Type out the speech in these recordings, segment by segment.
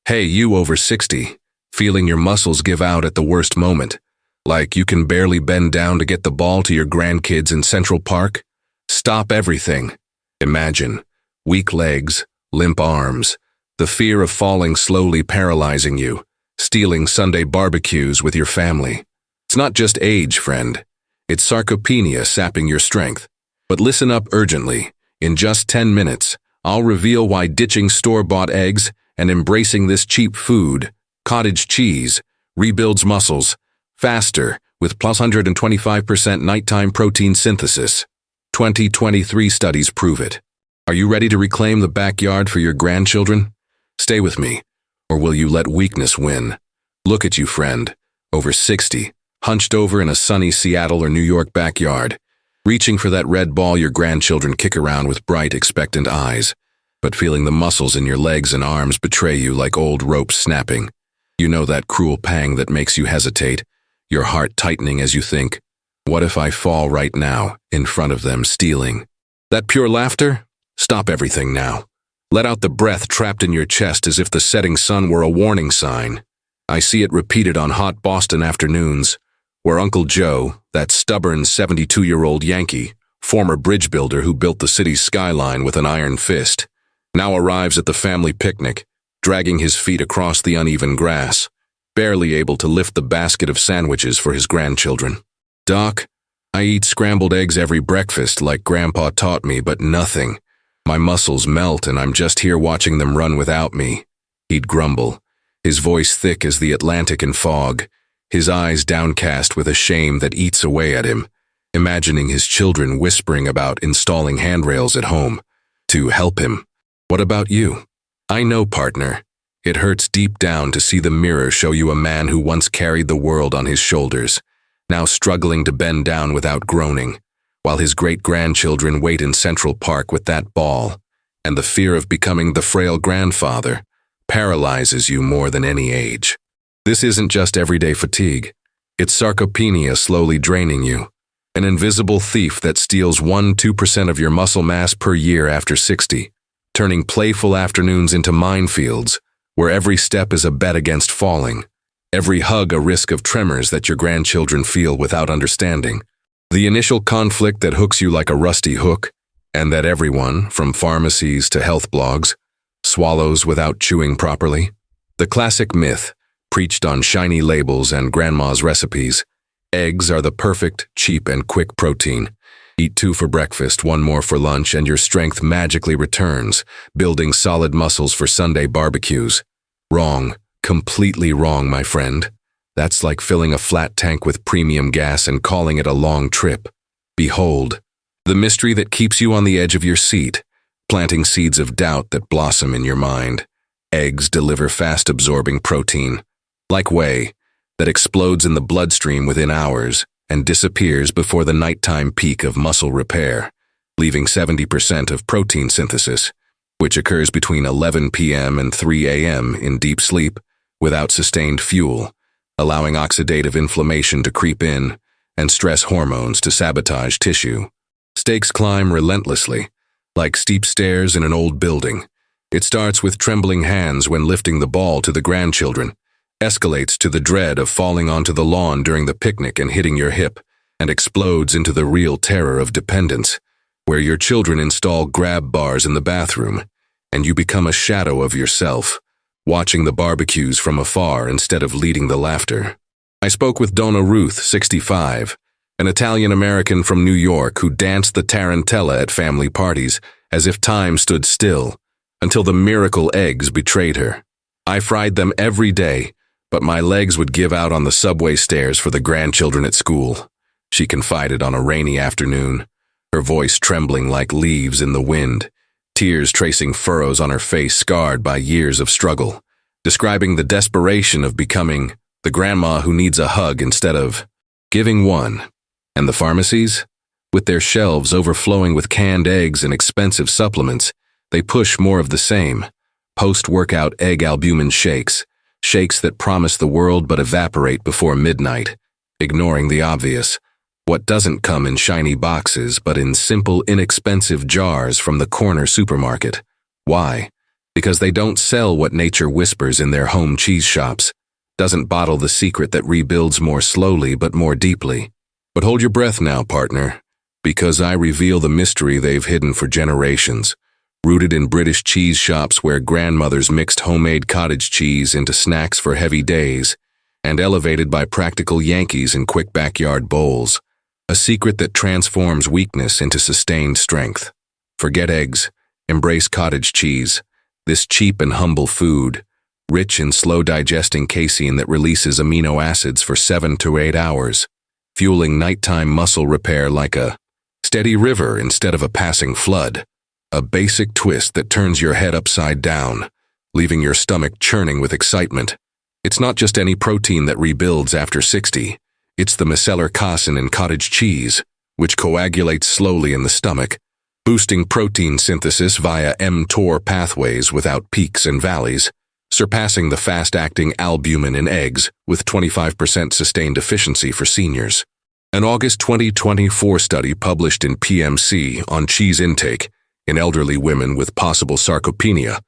Hey, you over 60, feeling your muscles give out at the worst moment, like you can barely bend down to get the ball to your grandkids in Central Park? Stop everything. Imagine weak legs, limp arms, the fear of falling slowly paralyzing you, stealing Sunday barbecues with your family. It's not just age, friend. It's sarcopenia sapping your strength. But listen up urgently. In just 10 minutes, I'll reveal why ditching store-bought eggs and embracing this cheap food, cottage cheese, rebuilds muscles faster with plus 125% nighttime protein synthesis. 2023 studies prove it. Are you ready to reclaim the backyard for your grandchildren? Stay with me, or will you let weakness win? Look at you, friend, over 60, hunched over in a sunny Seattle or New York backyard, reaching for that red ball your grandchildren kick around with bright, expectant eyes, but feeling the muscles in your legs and arms betray you like old ropes snapping. You know that cruel pang that makes you hesitate, your heart tightening as you think, what if I fall right now, in front of them, stealing? That pure laughter? Stop everything now. Let out the breath trapped in your chest as if the setting sun were a warning sign. I see it repeated on hot Boston afternoons, where Uncle Joe, that stubborn 72-year-old Yankee, former bridge builder who built the city's skyline with an iron fist, now arrives at the family picnic, dragging his feet across the uneven grass, barely able to lift the basket of sandwiches for his grandchildren. Doc, I eat scrambled eggs every breakfast like Grandpa taught me, but nothing. My muscles melt and I'm just here watching them run without me. He'd grumble, his voice thick as the Atlantic in fog, his eyes downcast with a shame that eats away at him, imagining his children whispering about installing handrails at home to help him. What about you? I know, partner. It hurts deep down to see the mirror show you a man who once carried the world on his shoulders, now struggling to bend down without groaning, while his great-grandchildren wait in Central Park with that ball, and the fear of becoming the frail grandfather paralyzes you more than any age. This isn't just everyday fatigue. It's sarcopenia slowly draining you, an invisible thief that steals 1–2% of your muscle mass per year after 60, turning playful afternoons into minefields, where every step is a bet against falling, every hug a risk of tremors that your grandchildren feel without understanding. The initial conflict that hooks you like a rusty hook, and that everyone, from pharmacies to health blogs, swallows without chewing properly. The classic myth, preached on shiny labels and grandma's recipes, eggs are the perfect, cheap, and quick protein. Eat 2 for breakfast, 1 more for lunch, and your strength magically returns, building solid muscles for Sunday barbecues. Wrong. Completely wrong, my friend. That's like filling a flat tank with premium gas and calling it a long trip. Behold, the mystery that keeps you on the edge of your seat, planting seeds of doubt that blossom in your mind. Eggs deliver fast-absorbing protein, like whey, that explodes in the bloodstream within hours and disappears before the nighttime peak of muscle repair, leaving 70% of protein synthesis, which occurs between 11 p.m. and 3 a.m. in deep sleep, without sustained fuel, allowing oxidative inflammation to creep in and stress hormones to sabotage tissue. Stakes climb relentlessly, like steep stairs in an old building. It starts with trembling hands when lifting the ball to the grandchildren, escalates to the dread of falling onto the lawn during the picnic and hitting your hip, and explodes into the real terror of dependence, where your children install grab bars in the bathroom, and you become a shadow of yourself, watching the barbecues from afar instead of leading the laughter. I spoke with Donna Ruth, 65, an Italian-American from New York who danced the tarantella at family parties as if time stood still, until the miracle eggs betrayed her. I fried them every day, but my legs would give out on the subway stairs for the grandchildren at school, she confided on a rainy afternoon, her voice trembling like leaves in the wind, tears tracing furrows on her face scarred by years of struggle, describing the desperation of becoming the grandma who needs a hug instead of giving one. And the pharmacies? With their shelves overflowing with canned eggs and expensive supplements, they push more of the same. Post-workout egg albumin shakes, shakes that promise the world but evaporate before midnight, ignoring the obvious. What doesn't come in shiny boxes but in simple, inexpensive jars from the corner supermarket? Why? Because they don't sell what nature whispers in their home cheese shops, doesn't bottle the secret that rebuilds more slowly but more deeply. But hold your breath now, partner, because I reveal the mystery they've hidden for generations, rooted in British cheese shops where grandmothers mixed homemade cottage cheese into snacks for heavy days, and elevated by practical Yankees in quick backyard bowls. A secret that transforms weakness into sustained strength. Forget eggs, embrace cottage cheese, this cheap and humble food, rich in slow-digesting casein that releases amino acids for 7 to 8 hours, fueling nighttime muscle repair like a steady river instead of a passing flood. A basic twist that turns your head upside down, leaving your stomach churning with excitement. It's not just any protein that rebuilds after 60. It's the micellar casein in cottage cheese, which coagulates slowly in the stomach, boosting protein synthesis via mTOR pathways without peaks and valleys, surpassing the fast-acting albumin in eggs with 25% sustained efficiency for seniors. An August 2024 study published in PMC on cheese intake in elderly women with possible sarcopenia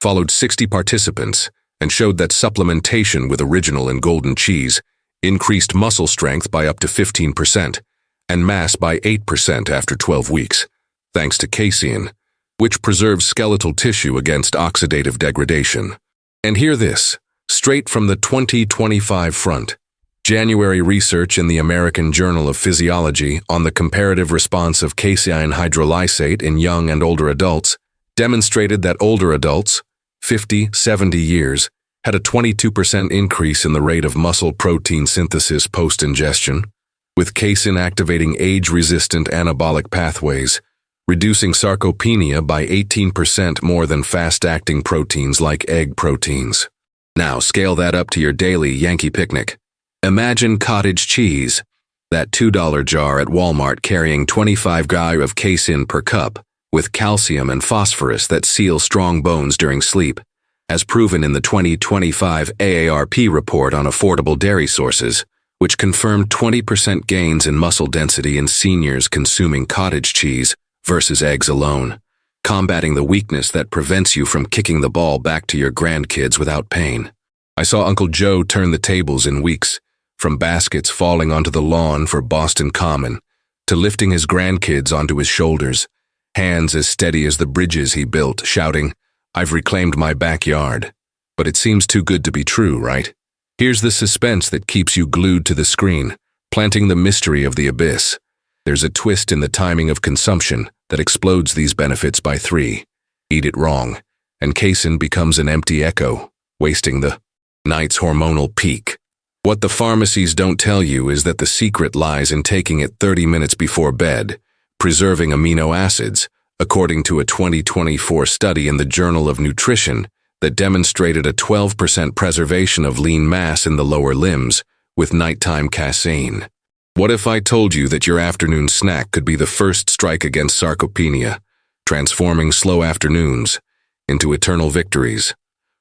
followed 60 participants and showed that supplementation with original and golden cheese increased muscle strength by up to 15% and mass by 8% after 12 weeks, thanks to casein, which preserves skeletal tissue against oxidative degradation. And hear this, straight from the 2025 front. January research in the American Journal of Physiology on the comparative response of casein hydrolysate in young and older adults demonstrated that older adults, 50-70 years, had a 22% increase in the rate of muscle protein synthesis post-ingestion, with casein activating age-resistant anabolic pathways, reducing sarcopenia by 18% more than fast-acting proteins like egg proteins. Now scale that up to your daily Yankee picnic. Imagine cottage cheese, that $2 jar at Walmart carrying 25 g of casein per cup, with calcium and phosphorus that seal strong bones during sleep, as proven in the 2025 AARP report on affordable dairy sources, which confirmed 20% gains in muscle density in seniors consuming cottage cheese versus eggs alone, combating the weakness that prevents you from kicking the ball back to your grandkids without pain. I saw Uncle Joe turn the tables in weeks, from baskets falling onto the lawn for Boston Common, to lifting his grandkids onto his shoulders, hands as steady as the bridges he built, shouting, "I've reclaimed my backyard." But it seems too good to be true, right? Here's the suspense that keeps you glued to the screen, planting the mystery of the abyss. There's a twist in the timing of consumption that explodes these benefits by 3. Eat it wrong, and casein becomes an empty echo, wasting the night's hormonal peak. What the pharmacies don't tell you is that the secret lies in taking it 30 minutes before bed, preserving amino acids, according to a 2024 study in the Journal of Nutrition that demonstrated a 12% preservation of lean mass in the lower limbs with nighttime casein. What if I told you that your afternoon snack could be the first strike against sarcopenia, transforming slow afternoons into eternal victories?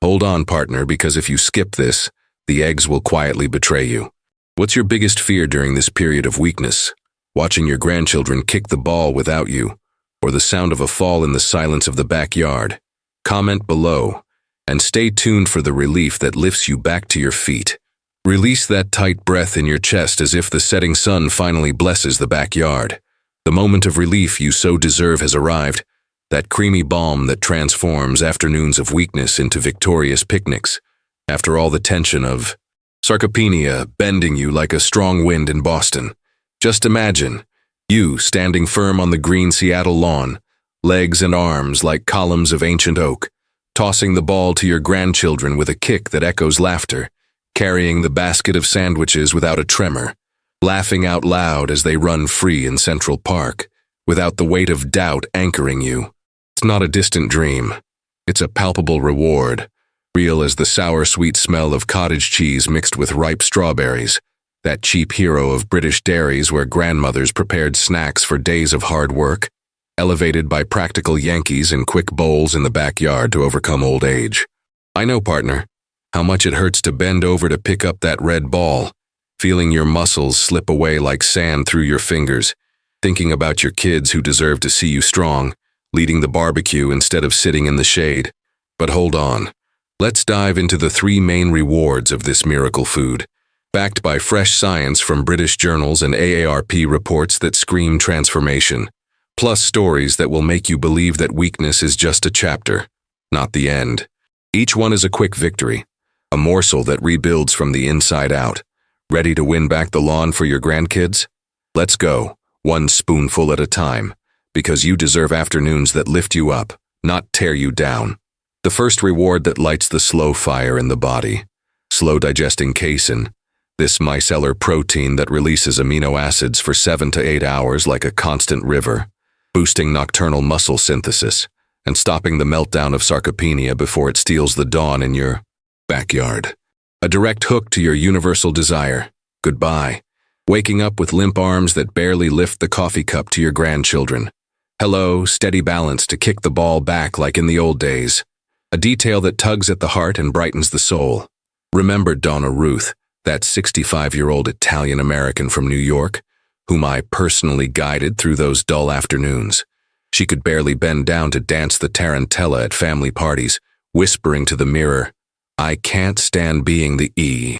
Hold on, partner, because if you skip this, the eggs will quietly betray you. What's your biggest fear during this period of weakness? Watching your grandchildren kick the ball without you, or the sound of a fall in the silence of the backyard? Comment below, and stay tuned for the relief that lifts you back to your feet. Release that tight breath in your chest as if the setting sun finally blesses the backyard. The moment of relief you so deserve has arrived, that creamy balm that transforms afternoons of weakness into victorious picnics, after all the tension of sarcopenia bending you like a strong wind in Boston. Just imagine, you standing firm on the green Seattle lawn, legs and arms like columns of ancient oak, tossing the ball to your grandchildren with a kick that echoes laughter, carrying the basket of sandwiches without a tremor, laughing out loud as they run free in Central Park, without the weight of doubt anchoring you. It's not a distant dream. It's a palpable reward, real as the sour-sweet smell of cottage cheese mixed with ripe strawberries, that cheap hero of British dairies where grandmothers prepared snacks for days of hard work, elevated by practical Yankees in quick bowls in the backyard to overcome old age. I know, partner, how much it hurts to bend over to pick up that red ball, feeling your muscles slip away like sand through your fingers, thinking about your kids who deserve to see you strong, leading the barbecue instead of sitting in the shade. But hold on. Let's dive into the 3 main rewards of this miracle food, backed by fresh science from British journals and AARP reports that scream transformation, plus stories that will make you believe that weakness is just a chapter, not the end. Each one is a quick victory, a morsel that rebuilds from the inside out. Ready to win back the lawn for your grandkids? Let's go, one spoonful at a time, because you deserve afternoons that lift you up, not tear you down. The first reward that lights the slow fire in the body. Slow digesting casein, this micellar protein that releases amino acids for 7 to 8 hours like a constant river, boosting nocturnal muscle synthesis and stopping the meltdown of sarcopenia before it steals the dawn in your backyard. A direct hook to your universal desire. Goodbye. Waking up with limp arms that barely lift the coffee cup to your grandchildren. Hello, steady balance to kick the ball back like in the old days. A detail that tugs at the heart and brightens the soul. Remember Donna Ruth, that 65-year-old Italian-American from New York, whom I personally guided through those dull afternoons. She could barely bend down to dance the tarantella at family parties, whispering to the mirror, "I can't stand being the E."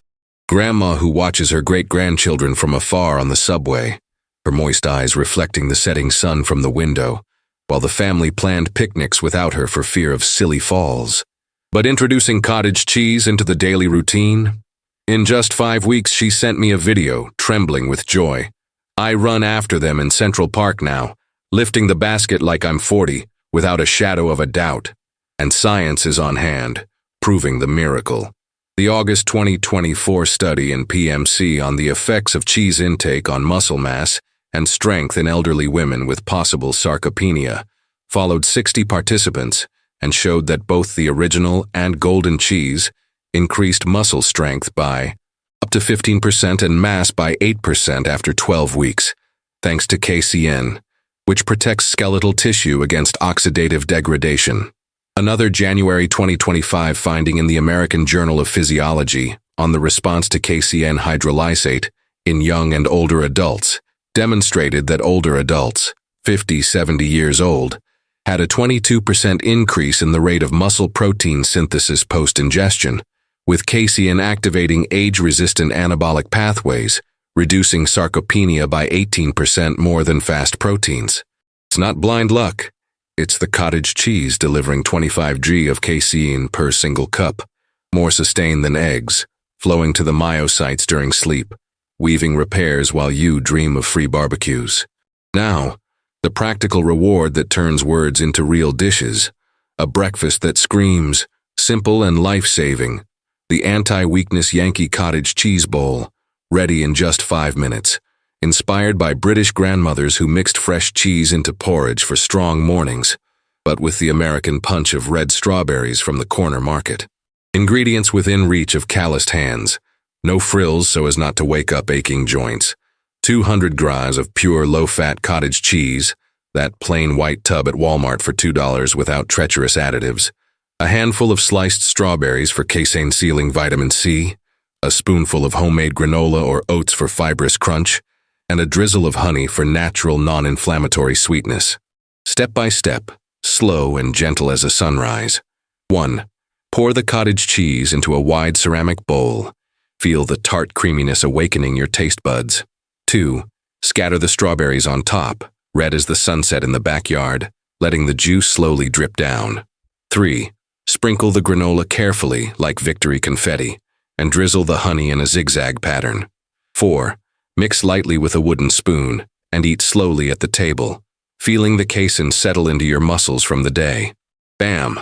Grandma who watches her great-grandchildren from afar on the subway, her moist eyes reflecting the setting sun from the window, while the family planned picnics without her for fear of silly falls. But introducing cottage cheese into the daily routine? In just 5 weeks, she sent me a video, trembling with joy. I run after them in Central Park now, lifting the basket like I'm 40, without a shadow of a doubt. And science is on hand, proving the miracle. The August 2024 study in PMC on the effects of cheese intake on muscle mass and strength in elderly women with possible sarcopenia followed 60 participants and showed that both the original and golden cheese increased muscle strength by up to 15% and mass by 8% after 12 weeks, thanks to casein, which protects skeletal tissue against oxidative degradation. Another January 2025 finding in the American Journal of Physiology on the response to casein hydrolysate in young and older adults demonstrated that older adults, 50-70 years old, had a 22% increase in the rate of muscle protein synthesis post-ingestion, with casein activating age-resistant anabolic pathways, reducing sarcopenia by 18% more than fast proteins. It's not blind luck. It's the cottage cheese delivering 25 g of casein per single cup, more sustained than eggs, flowing to the myocytes during sleep, weaving repairs while you dream of free barbecues. Now, the practical reward that turns words into real dishes, a breakfast that screams, simple and life-saving, the anti-weakness Yankee cottage cheese bowl, ready in just 5 minutes, inspired by British grandmothers who mixed fresh cheese into porridge for strong mornings, but with the American punch of red strawberries from the corner market. Ingredients within reach of calloused hands, no frills so as not to wake up aching joints, 200 gras of pure low-fat cottage cheese, that plain white tub at Walmart for $2 without treacherous additives, a handful of sliced strawberries for casein-sealing vitamin C, a spoonful of homemade granola or oats for fibrous crunch, and a drizzle of honey for natural non-inflammatory sweetness. Step by step, slow and gentle as a sunrise. 1. Pour the cottage cheese into a wide ceramic bowl. Feel the tart creaminess awakening your taste buds. 2. Scatter the strawberries on top, red as the sunset in the backyard, letting the juice slowly drip down. 3. Sprinkle the granola carefully like victory confetti, and drizzle the honey in a zigzag pattern. 4. Mix lightly with a wooden spoon, and eat slowly at the table, feeling the casein settle into your muscles from the day. Bam!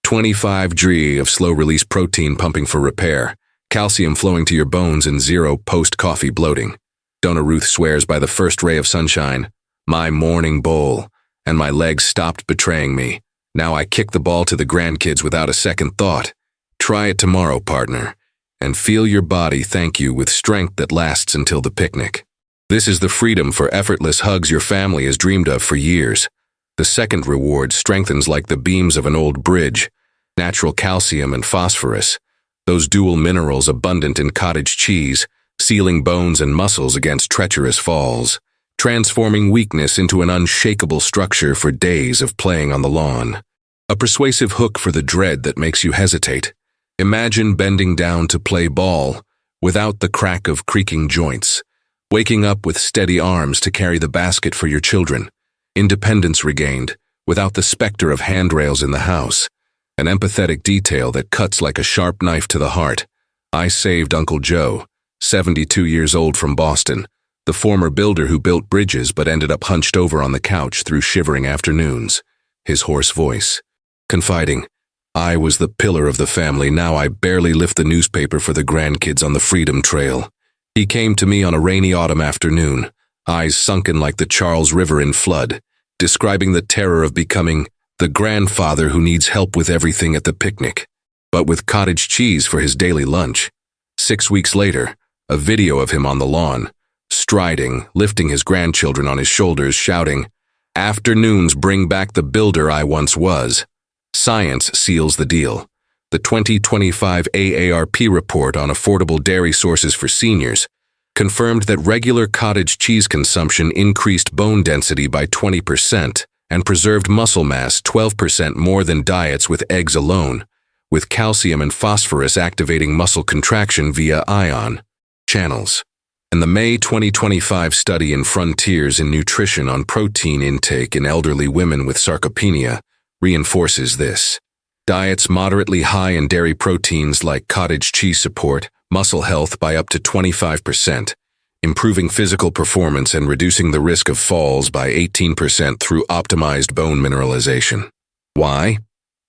25 g of slow-release protein pumping for repair, calcium flowing to your bones and zero post-coffee bloating. Donna Ruth swears by the first ray of sunshine, my morning bowl, and my legs stopped betraying me. Now I kick the ball to the grandkids without a second thought. Try it tomorrow, partner, and feel your body thank you with strength that lasts until the picnic. This is the freedom for effortless hugs your family has dreamed of for years. The second reward strengthens like the beams of an old bridge, natural calcium and phosphorus, those dual minerals abundant in cottage cheese, sealing bones and muscles against treacherous falls, transforming weakness into an unshakable structure for days of playing on the lawn. A persuasive hook for the dread that makes you hesitate. Imagine bending down to play ball without the crack of creaking joints. Waking up with steady arms to carry the basket for your children. Independence regained without the specter of handrails in the house. An empathetic detail that cuts like a sharp knife to the heart. I saved Uncle Joe, 72 years old, from Boston, the former builder who built bridges but ended up hunched over on the couch through shivering afternoons. His hoarse voice, confiding, "I was the pillar of the family, now I barely lift the newspaper for the grandkids on the Freedom Trail." He came to me on a rainy autumn afternoon, eyes sunken like the Charles River in flood, describing the terror of becoming the grandfather who needs help with everything at the picnic, but with cottage cheese for his daily lunch. 6 weeks later, a video of him on the lawn, striding, lifting his grandchildren on his shoulders, shouting, "Afternoons bring back the builder I once was." Science seals the deal. The 2025 AARP report on affordable dairy sources for seniors confirmed that regular cottage cheese consumption increased bone density by 20% and preserved muscle mass 12% more than diets with eggs alone, with calcium and phosphorus activating muscle contraction via ion channels. And the May 2025 study in Frontiers in Nutrition on protein intake in elderly women with sarcopenia reinforces this. Diets moderately high in dairy proteins like cottage cheese support muscle health by up to 25%, improving physical performance and reducing the risk of falls by 18% through optimized bone mineralization. Why?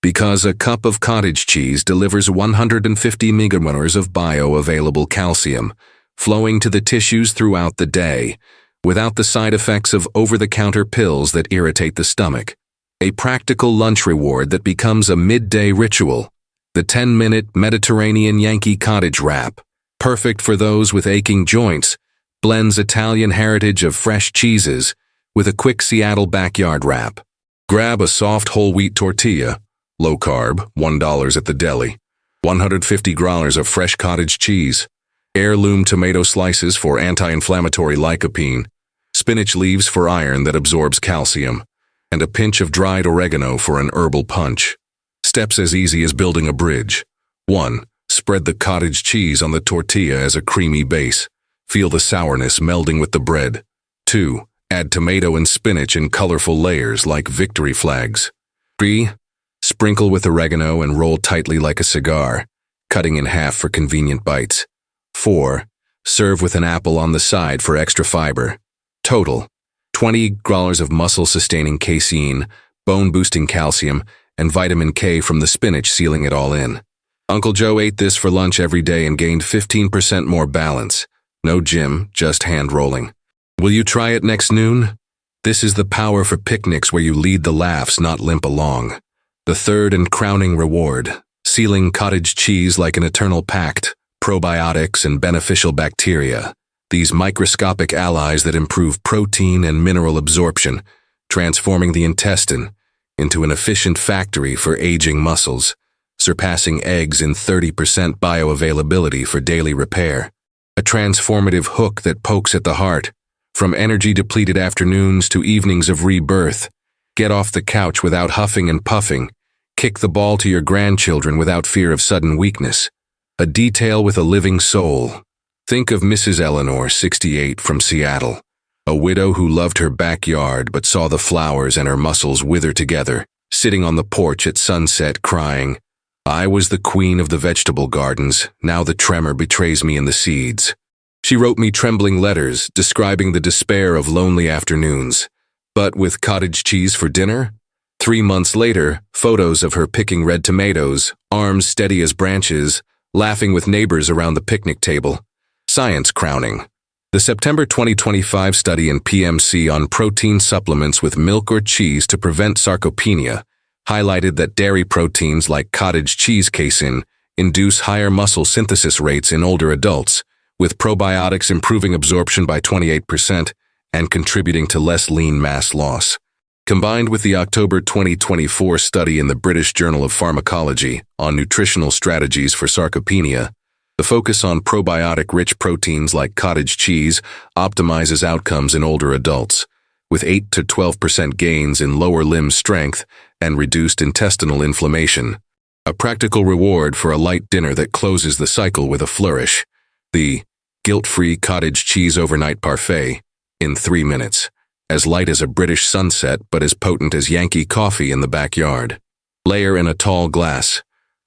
Because a cup of cottage cheese delivers 150 micromolars of bioavailable calcium, flowing to the tissues throughout the day, without the side effects of over-the-counter pills that irritate the stomach. A practical lunch reward that becomes a midday ritual. The 10-minute Mediterranean Yankee cottage wrap, perfect for those with aching joints, blends Italian heritage of fresh cheeses with a quick Seattle backyard wrap. Grab a soft whole wheat tortilla, low carb, $1 at the deli, 150 grams of fresh cottage cheese, heirloom tomato slices for anti-inflammatory lycopene, spinach leaves for iron that absorbs calcium, and a pinch of dried oregano for an herbal punch. Steps as easy as building a bridge. 1. Spread the cottage cheese on the tortilla as a creamy base. Feel the sourness melding with the bread. 2. Add tomato and spinach in colorful layers like victory flags. 3. Sprinkle with oregano and roll tightly like a cigar, cutting in half for convenient bites. 4. Serve with an apple on the side for extra fiber. Total: 20 grams of muscle-sustaining casein, bone-boosting calcium, and vitamin K from the spinach, sealing it all in. Uncle Joe ate this for lunch every day and gained 15% more balance. No gym, just hand rolling. Will you try it next noon? This is the power for picnics where you lead the laughs, not limp along. The third and crowning reward, sealing cottage cheese like an eternal pact, probiotics and beneficial bacteria. These microscopic allies that improve protein and mineral absorption, transforming the intestine into an efficient factory for aging muscles, surpassing eggs in 30% bioavailability for daily repair. A transformative hook that pokes at the heart. From energy-depleted afternoons to evenings of rebirth, get off the couch without huffing and puffing. Kick the ball to your grandchildren without fear of sudden weakness. A detail with a living soul. Think of Mrs. Eleanor, 68, from Seattle. A widow who loved her backyard but saw the flowers and her muscles wither together, sitting on the porch at sunset crying, "I was the queen of the vegetable gardens, now the tremor betrays me in the seeds." She wrote me trembling letters describing the despair of lonely afternoons. But with cottage cheese for dinner? 3 months later, photos of her picking red tomatoes, arms steady as branches, laughing with neighbors around the picnic table. Science crowning. The September 2025 study in PMC on protein supplements with milk or cheese to prevent sarcopenia highlighted that dairy proteins like cottage cheese casein induce higher muscle synthesis rates in older adults, with probiotics improving absorption by 28% and contributing to less lean mass loss. Combined with the October 2024 study in the British Journal of Pharmacology on nutritional strategies for sarcopenia, the focus on probiotic-rich proteins like cottage cheese optimizes outcomes in older adults, with 8 to 12% gains in lower limb strength and reduced intestinal inflammation. A practical reward for a light dinner that closes the cycle with a flourish. The guilt-free cottage cheese overnight parfait in 3 minutes. As light as a British sunset, but as potent as Yankee coffee in the backyard. Layer in a tall glass.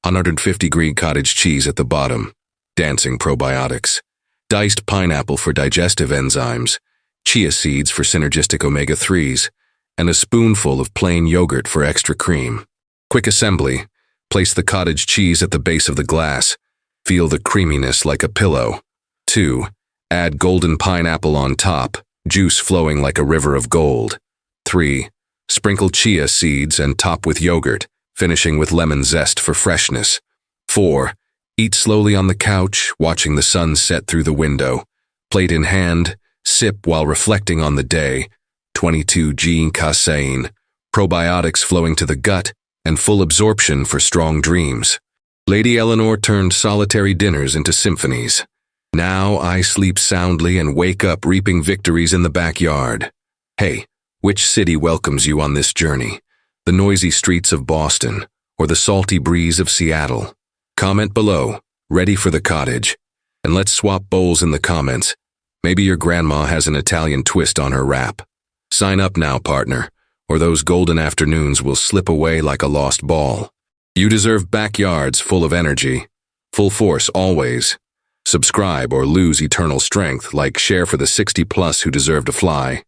150-degree cottage cheese at the bottom. Dancing probiotics. Diced pineapple for digestive enzymes. Chia seeds for synergistic omega-3s. And a spoonful of plain yogurt for extra cream. Quick assembly. Place the cottage cheese at the base of the glass. Feel the creaminess like a pillow. 2. Add golden pineapple on top, juice flowing like a river of gold. 3. Sprinkle chia seeds and top with yogurt, finishing with lemon zest for freshness. 4. Eat slowly on the couch, watching the sun set through the window. Plate in hand, sip while reflecting on the day. 22G casein, probiotics flowing to the gut, and full absorption for strong dreams. Lady Eleanor turned solitary dinners into symphonies. Now I sleep soundly and wake up reaping victories in the backyard. Hey, which city welcomes you on this journey? The noisy streets of Boston or the salty breeze of Seattle? Comment below, ready for the cottage. And let's swap bowls in the comments. Maybe your grandma has an Italian twist on her wrap. Sign up now, partner, or those golden afternoons will slip away like a lost ball. You deserve backyards full of energy. Full force always. Subscribe or lose eternal strength, like share for the 60+ who deserve to fly.